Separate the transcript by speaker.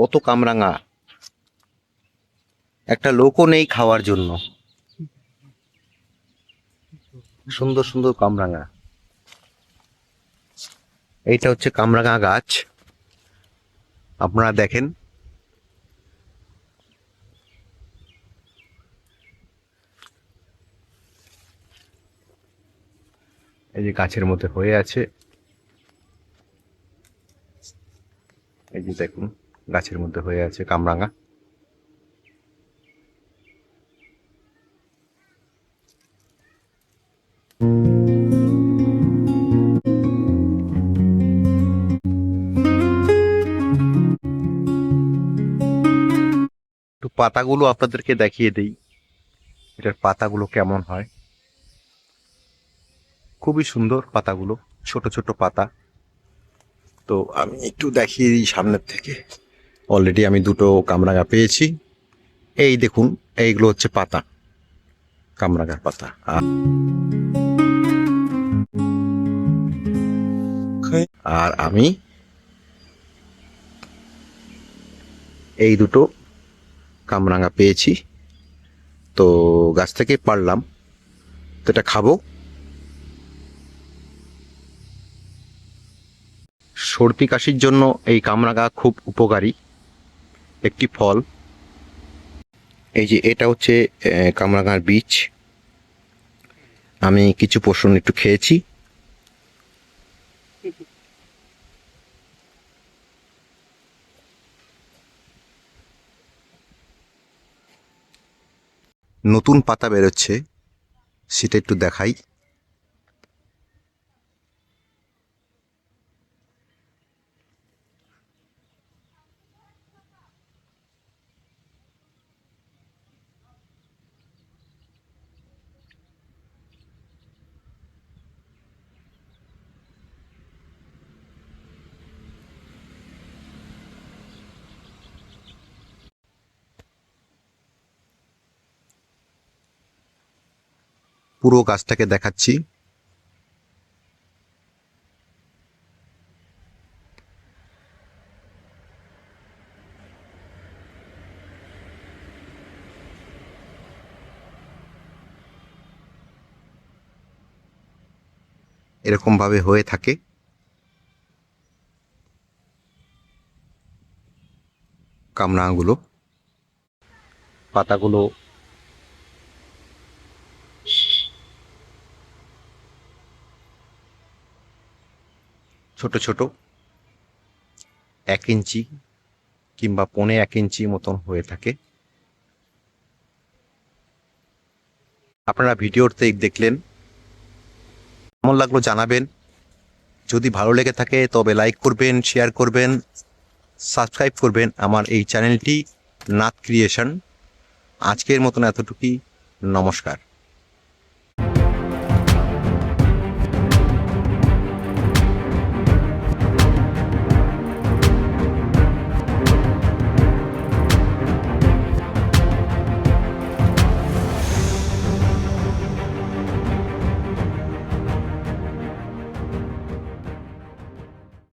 Speaker 1: কত কামরাঙা, একটা লোকও নেই খাওয়ার জন্য। সুন্দর সুন্দর কামরাঙা। এইটা হচ্ছে কামরাঙা গাছ, আপনারা দেখেন। এই যে গাছের মধ্যে হয়ে আছে, এই যে দেখুন গাছের মধ্যে হয়ে আছে কামরাঙা। একটু পাতাগুলো আপনাদেরকে দেখিয়ে দেই, এটার পাতাগুলো কেমন হয়। খুবই সুন্দর পাতাগুলো, ছোট ছোট পাতা। তো আমি একটু দেখিয়ে দিই সামনের থেকে। অলরেডি আমি দুটো কামরাঙা পেয়েছি। এই দেখুন, এইগুলো হচ্ছে পাতা, কামরাঙার পাতা। আর আমি এই দুটো কামরাঙা পেয়েছি, তো গাছ থেকে পারলাম, তো এটা খাবো। সর্দি কাশির জন্য এই কামরাঙা খুব উপকারী একটি ফল। এই যে এটা হচ্ছে কামরাঙার বীজ, আমি কিছু পোষণ একটু খেয়েছি। নতুন পাতা বেরোচ্ছে, সেটা একটু দেখাই। পুরো গাছটাকে দেখাচ্ছি। এরকম ভাবে হয়ে থাকে কামরাঙাগুলো। পাতাগুলো ছোট ছোট, 1 ইঞ্চি কিংবা 1.25 ইঞ্চি মতন হয়ে থাকে। আপনারা ভিডিওতে দেখলেন, কেমন লাগলো জানাবেন। যদি ভালো লেগে থাকে তবে লাইক করবেন, শেয়ার করবেন, সাবস্ক্রাইব করবেন আমার এই চ্যানেলটি নাথ ক্রিয়েশন। আজকের মতন এতটুকুই, নমস্কার।